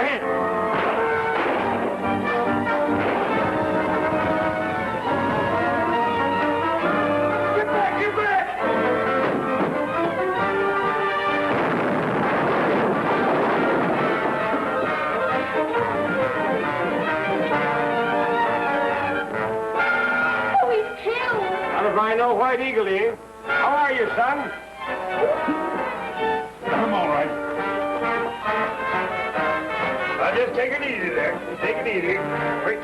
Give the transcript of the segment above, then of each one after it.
hand. Get back, get back! Oh, he's killed. Not if I know White Eagle is. How are you, son? I'm all right. Now, just take it easy there. Take it easy. Wait.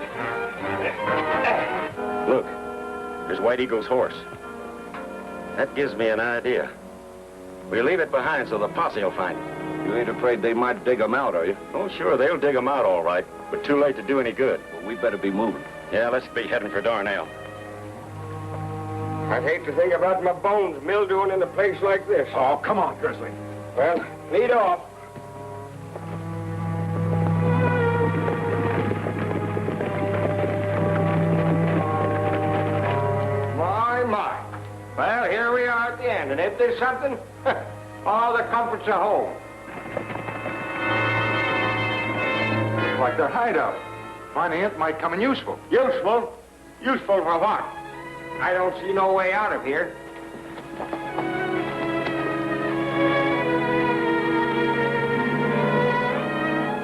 Look, there's White Eagle's horse. That gives me an idea. We'll leave it behind so the posse will find it. You ain't afraid they might dig him out, are you? Oh, sure, they'll dig him out all right, but too late to do any good. Well, we better be moving. Yeah, let's be heading for Darnell. I'd hate to think about my bones mildewing in a place like this. Oh, come on, Grizzly. Well, lead off. My. Well, here we are at the end, and if there's something, all the comforts of home. Looks like their hideout. Finding it might come in useful. Useful? Useful for what? I don't see no way out of here.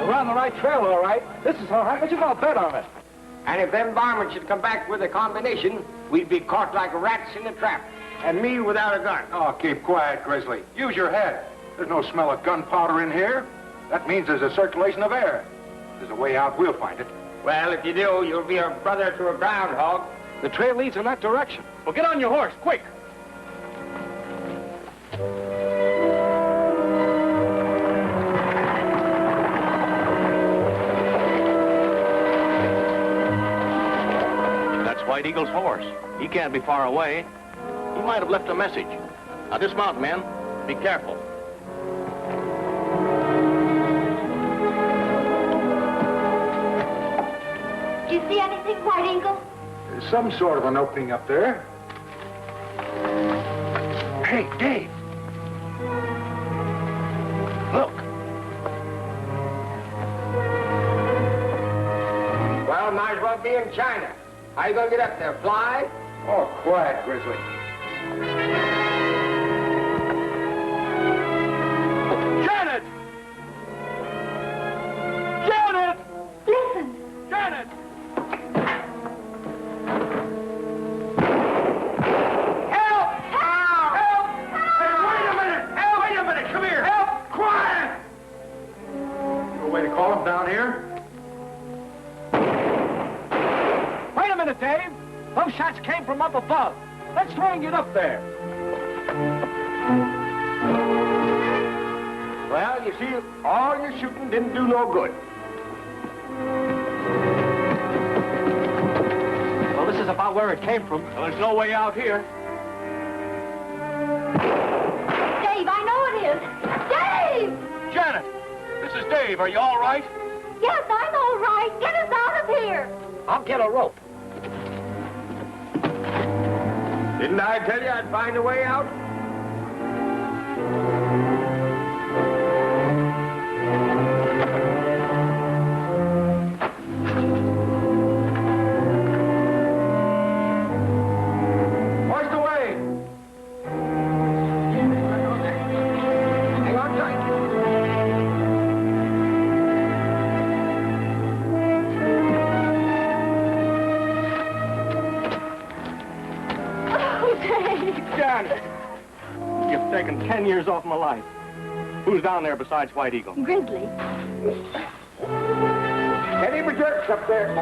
We're on the right trail, all right. This is all right, but you got a bet on it. And if them varmints should come back with a combination, we'd be caught like rats in a trap. And me without a gun. Oh, keep quiet, Grizzly. Use your head. There's no smell of gunpowder in here. That means there's a circulation of air. If there's a way out, we'll find it. Well, if you do, you'll be a brother to a groundhog. The trail leads in that direction. Well, get on your horse, quick. That's White Eagle's horse. He can't be far away. He might have left a message. Now, dismount, men. Be careful. Do you see anything, White Eagle? There's some sort of an opening up there. Hey, Dave. Look. Well, might as well be in China. How you gonna get up there? Fly? Oh, quiet, Grizzly. Janet! Janet! Listen. Janet! Help! Help! Help! Hey, wait a minute! Help! Wait a minute! Come here! Help! Quiet! No way to call him down here? Wait a minute, Dave! Those shots came from up above. Let's try and get up there. Well, you see, all your shooting didn't do no good. Well, this is about where it came from. Well, there's no way out here. Dave, I know it is. Dave! Janet, this is Dave. Are you all right? Yes, I'm all right. Get us out of here. I'll get a rope. Didn't I tell you I'd find a way out? Hoist away! Hang on tight. Oh, Dave. Janet, you've taken 10 years off my life. Who's down there besides White Eagle? Grizzly. Any jerks up there,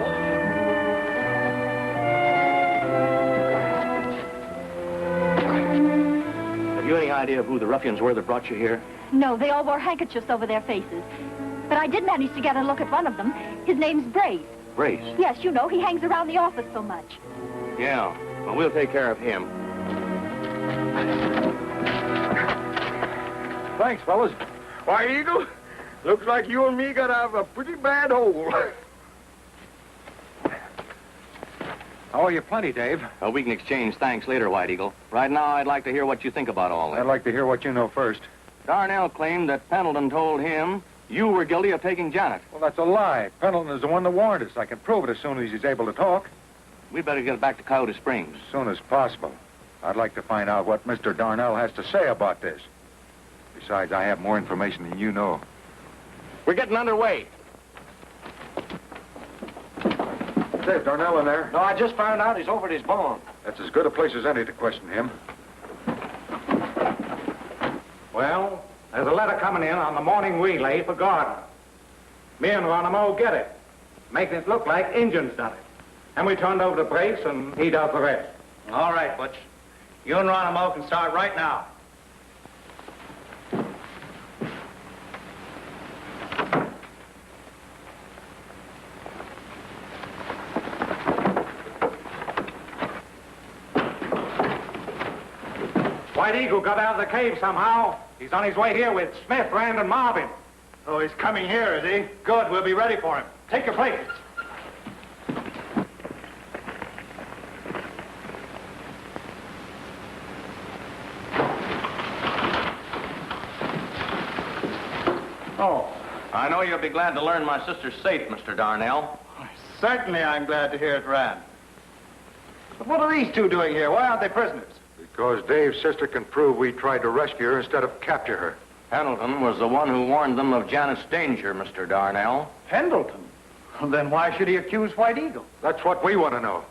Have you any idea of who the ruffians were that brought you here? No, they all wore handkerchiefs over their faces. But I did manage to get a look at one of them. His name's Brace. Brace. Yes, you know, he hangs around the office so much. Yeah. Well, we'll take care of him. Thanks, fellas. Why, Eagle, looks like you and me got out of a pretty bad hole. I owe you plenty, Dave. We can exchange thanks later, White Eagle. Right now, I'd like to hear what you think about all this. I'd like to hear what you know first. Darnell claimed that Pendleton told him You were guilty of taking Janet. Well, that's a lie. Pendleton is the one that warned us. I can prove it as soon as he's able to talk. We'd better get back to Coyote Springs. As soon as possible. I'd like to find out what Mr. Darnell has to say about this. Besides, I have more information than you know. We're getting underway. Dave, Darnell in there? No, I just found out he's over at his barn. That's as good a place as any to question him. Well, there's a letter coming in on the morning relay for Gardner. Me and Ronimo get it, making it look like Injuns done it. And we turned over the brace, and he does the rest. All right, Butch. You and Ronimo can start right now. White Eagle got out of the cave somehow. He's on his way here with Smith, Rand, and Marvin. Oh, he's coming here, is he? Good, we'll be ready for him. Take your places. Oh, I know you'll be glad to learn my sister's safe, Mr. Darnell. certainly I'm glad to hear it, Rand. But what are these two doing here? Why aren't they prisoners? Because Dave's sister can prove we tried to rescue her instead of capture her. Pendleton was the one who warned them of Janet's danger, Mr. Darnell. Pendleton? Well, then why should he accuse White Eagle? That's what we want to know.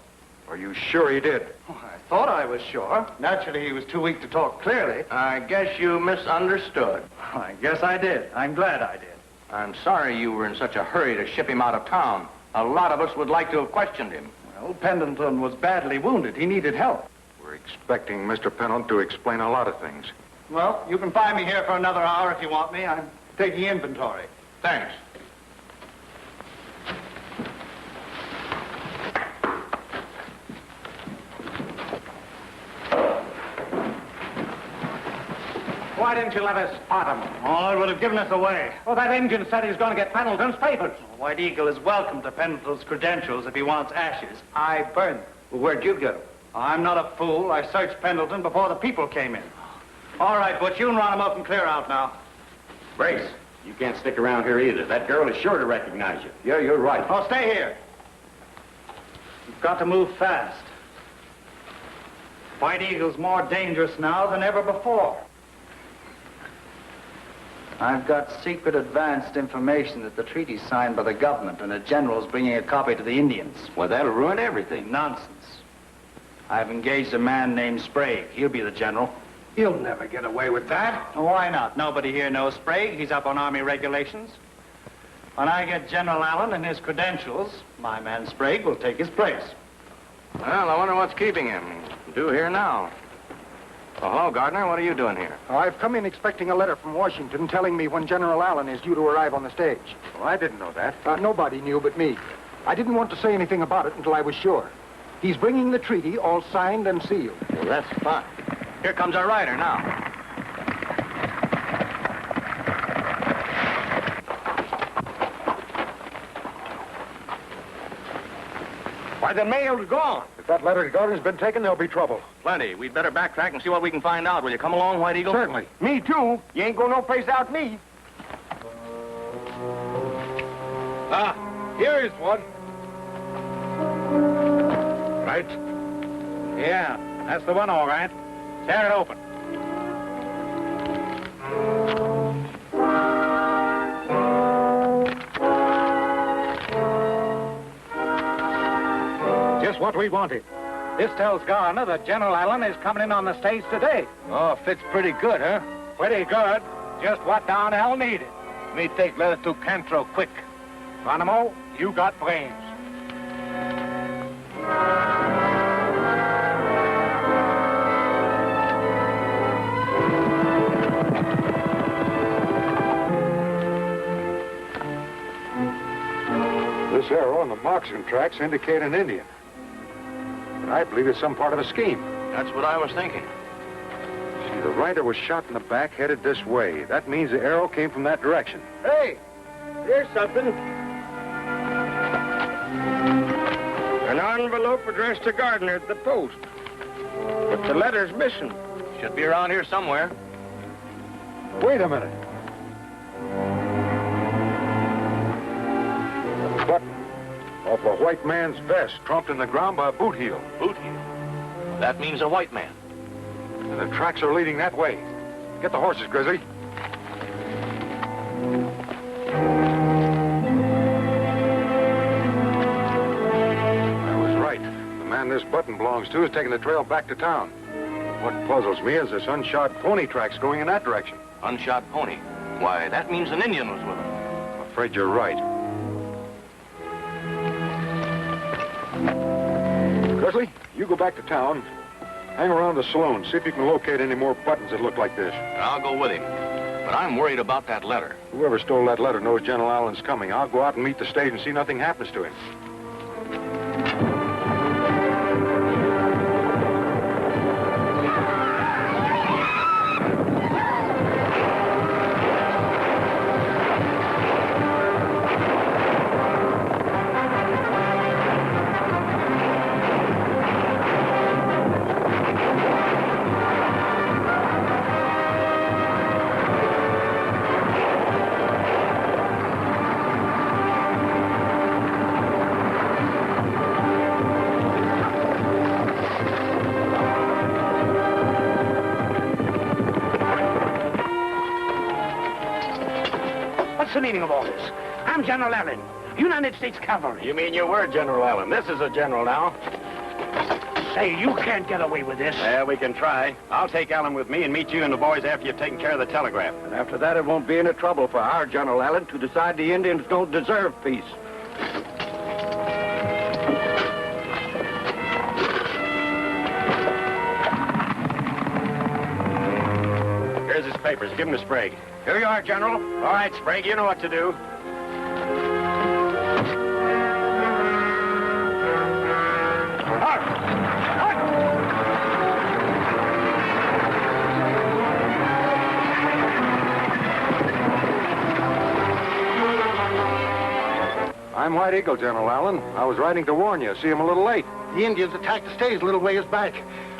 Are you sure he did? Oh, I thought I was sure. Naturally, he was too weak to talk clearly. I guess you misunderstood. I guess I did. I'm glad I did. I'm sorry you were in such a hurry to ship him out of town. A lot of us would like to have questioned him. Well, Pendleton was badly wounded. He needed help. We're expecting Mr. Pendleton to explain a lot of things. Well, you can find me here for another hour if you want me. I'm taking inventory. Thanks. Why didn't you let us spot him? Oh, it would have given us away. Well, that Injun said he was going to get Pendleton's papers. White Eagle is welcome to Pendleton's credentials if he wants ashes. I burned them. Well, where'd you get him? I'm not a fool. I searched Pendleton before the people came in. All right, Butch, you and Ronimo can clear out now. Brace, you can't stick around here either. That girl is sure to recognize you. Yeah, you're right. Oh, stay here. You've got to move fast. White Eagle's more dangerous now than ever before. I've got secret advanced information that the treaty's signed by the government and the general's bringing a copy to the Indians. Well, that'll ruin everything. Nonsense. I've engaged a man named Sprague. He'll be the general. You'll never get away with that. Why not? Nobody here knows Sprague. He's up on Army regulations. When I get General Allen and his credentials, my man Sprague will take his place. Well, I wonder what's keeping him. Due here now. Oh, hello, Gardner. What are you doing here? I've come in expecting a letter from Washington telling me when General Allen is due to arrive on the stage. Well, I didn't know that. Nobody knew but me. I didn't want to say anything about it until I was sure. He's bringing the treaty all signed and sealed. Well, that's fine. Here comes our rider now. Why, the mail's gone. If that letter to Gardner's been taken, there'll be trouble. Plenty. We'd better backtrack and see what we can find out. Will you come along, White Eagle? Certainly. Me too. You ain't going no place without me. Here is one. Right? Yeah, that's the one, all right. Tear it open. Just what we wanted. This tells Gardner that General Allen is coming in on the stage today. Oh, fits pretty good, huh? Pretty good. Just what Darnell needed. Me take letter to Cantro quick. Ronimo, you got brains. This arrow on the moccasin tracks indicate an Indian. But I believe it's some part of a scheme. That's what I was thinking. See, the rider was shot in the back, headed this way. That means the arrow came from that direction. Hey, here's something. An envelope addressed to Gardner at the post. But the letter's missing. Should be around here somewhere. Wait a minute. button off a white man's vest, trumped in the ground by a boot heel. Boot heel. That means a white man. And the tracks are leading that way. Get the horses, Grizzly. I was right. The man this button belongs to is taking the trail back to town. What puzzles me is this unshod pony tracks going in that direction. Unshod pony. Why, that means an Indian was with him. I'm afraid you're right. Grizzly, you go back to town. Hang around the saloon. See if you can locate any more buttons that look like this. I'll go with him. But I'm worried about that letter. Whoever stole that letter knows General Allen's coming. I'll go out and meet the stage and see nothing happens to him. What's the meaning of all this? I'm General Allen, United States Cavalry. You mean you were General Allen? This is a general now. Say, you can't get away with this. Yeah, we can try. I'll take Allen with me and meet you and the boys after you've taken care of the telegraph. And after that, it won't be any trouble for our General Allen to decide the Indians don't deserve peace. Here's his papers. Give him to Sprague. Here you are, General. All right, Sprague, you know what to do. I'm White Eagle, General Allen. I was riding to warn you. See him a little late. The Indians attacked the stage a little ways back.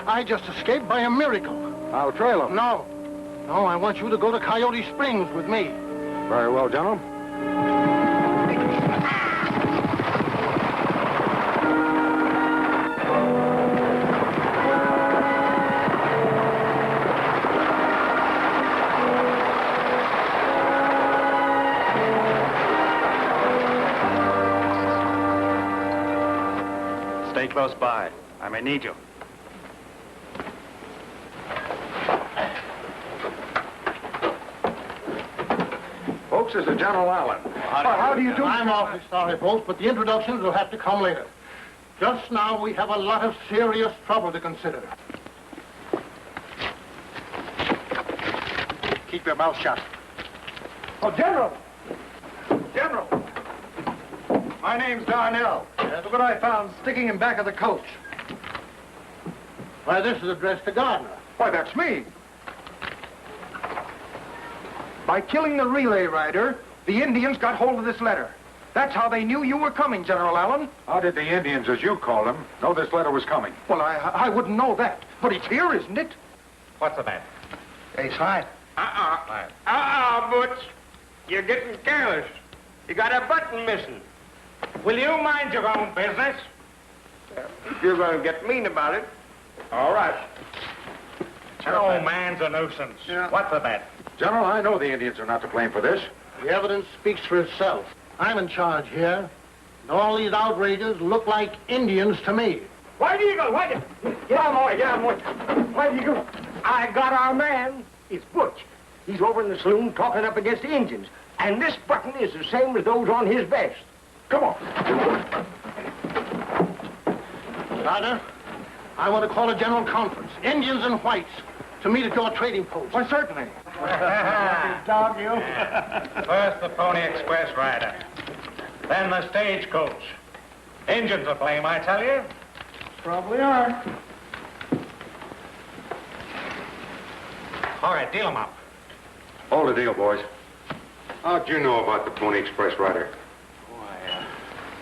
I just escaped by a miracle. I'll trail him. No, I want you to go to Coyote Springs with me. Very well, General. Stay close by. I may need you. Folks, this is General Allen. How do you do? I'm awfully sorry, folks, but the introductions will have to come later. Just now, we have a lot of serious trouble to consider. Keep your mouth shut. Oh, General! General! My name's Darnell. Look what I found sticking in back of the coach. Why, this is addressed to Gardner. Why, that's me. By killing the relay rider, the Indians got hold of this letter. That's how they knew you were coming, General Allen. How did the Indians, as you call them, know this letter was coming? Well, I wouldn't know that. But it's here, isn't it? What's the matter? Hey, slide. Butch. You're getting careless. You got a button missing. Will you mind your own business? If you're going to get mean about it. All right. Oh, man's a nuisance. Yeah. What's the matter? General, I know the Indians are not to blame for this. The evidence speaks for itself. I'm in charge here. And all these outrages look like Indians to me. White Eagle, White Eagle. Get out of my way, get out of my way. White Eagle, I got our man. It's Butch. He's over in the saloon talking up against the Indians. And this button is the same as those on his vest. Come on. Gardner, I want to call a general conference. Indians and whites to meet at your trading post. Why, certainly. Dog you. First the Pony Express rider. Then the stagecoach. Engines to blame, I tell you. Probably are. All right, deal 'em up. Hold the deal, boys. How'd you know about the Pony Express rider?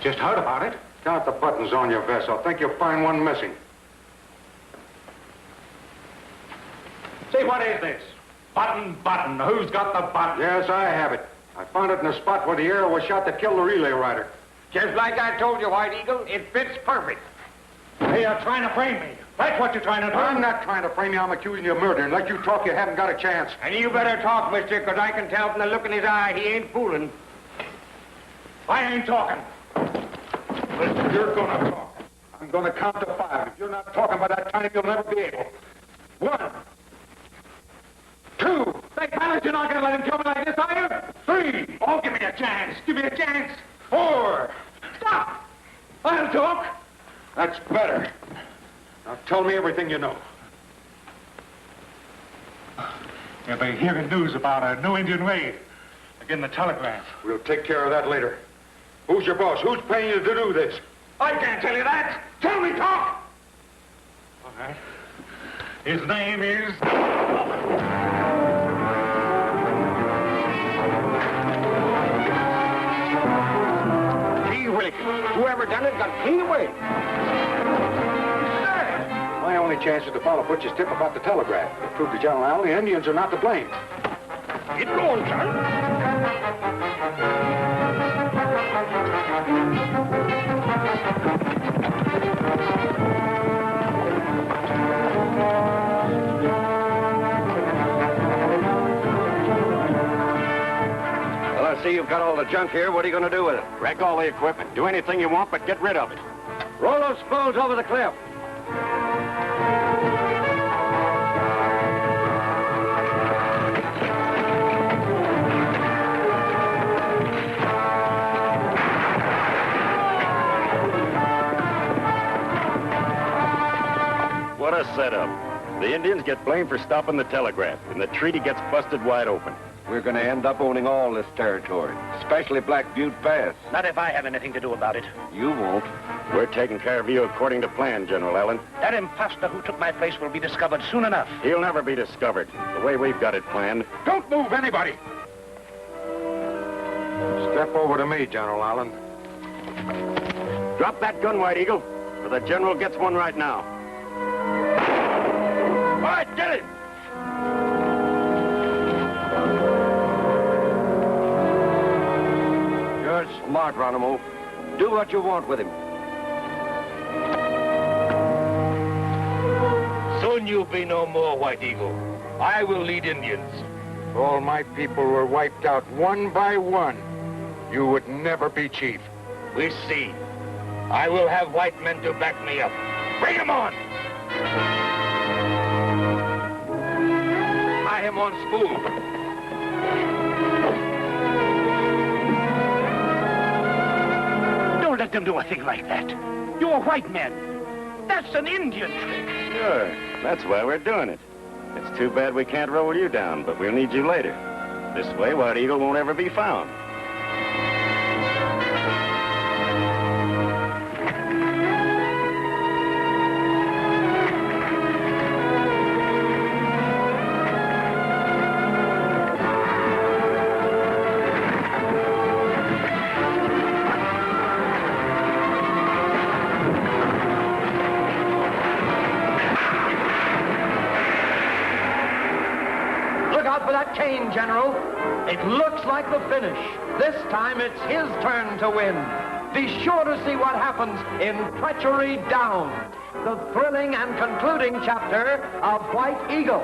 Just heard about it. Count the buttons on your vest. I'll think you'll find one missing. Say, what is this? Button. Who's got the button? Yes, I have it. I found it in the spot where the arrow was shot that killed the relay rider. Just like I told you, White Eagle, it fits perfect. Hey, you're trying to frame me. That's what you're trying to do. I'm not trying to frame you. I'm accusing you of murder. And let you talk, you haven't got a chance. And you better talk, mister, because I can tell from the look in his eye he ain't fooling. I ain't talking. Listen, you're gonna talk. I'm gonna count to 5. If you're not talking by that time, you'll never be able. 1, 2. Say, Palace, you're not going to let him kill me like this, are you? 3. Oh, give me a chance. Give me a chance. 4. Stop. I'll talk. That's better. Now tell me everything you know. You'll be hearing news about a new Indian raid. Again, the telegraph. We'll take care of that later. Who's your boss? Who's paying you to do this? I can't tell you that. Tell me, talk. All right. His name is... Gee whiz, whoever done it got clean away. My only chance is to follow Butch's tip about the telegraph. To prove to General Allen the Indians are not to blame. Get going, son. Well, I see you've got all the junk here. What are you going to do with it? Wreck all the equipment. Do anything you want, but get rid of it. Roll those spools over the cliff. What a setup. The Indians get blamed for stopping the telegraph, and the treaty gets busted wide open. We're going to end up owning all this territory, especially Black Butte Pass. Not if I have anything to do about it. You won't. We're taking care of you according to plan, General Allen. That imposter who took my place will be discovered soon enough. He'll never be discovered, the way we've got it planned. Don't move, anybody! Step over to me, General Allen. Drop that gun, White Eagle, or the General gets one right now. All right, get it! You're smart, Ronimo. Do what you want with him. Soon you'll be no more, White Eagle. I will lead Indians. All my people were wiped out one by one. You would never be chief. We'll see. I will have white men to back me up. Bring him on! Tie him on spool. Don't let them do a thing like that. You're white men. That's an Indian trick. Sure. That's why we're doing it. It's too bad we can't roll you down, but we'll need you later. This way, White Eagle won't ever be found. For that cane, General. It looks like the finish. This time it's his turn to win. Be sure to see what happens in Treachery Down, the thrilling and concluding chapter of White Eagle.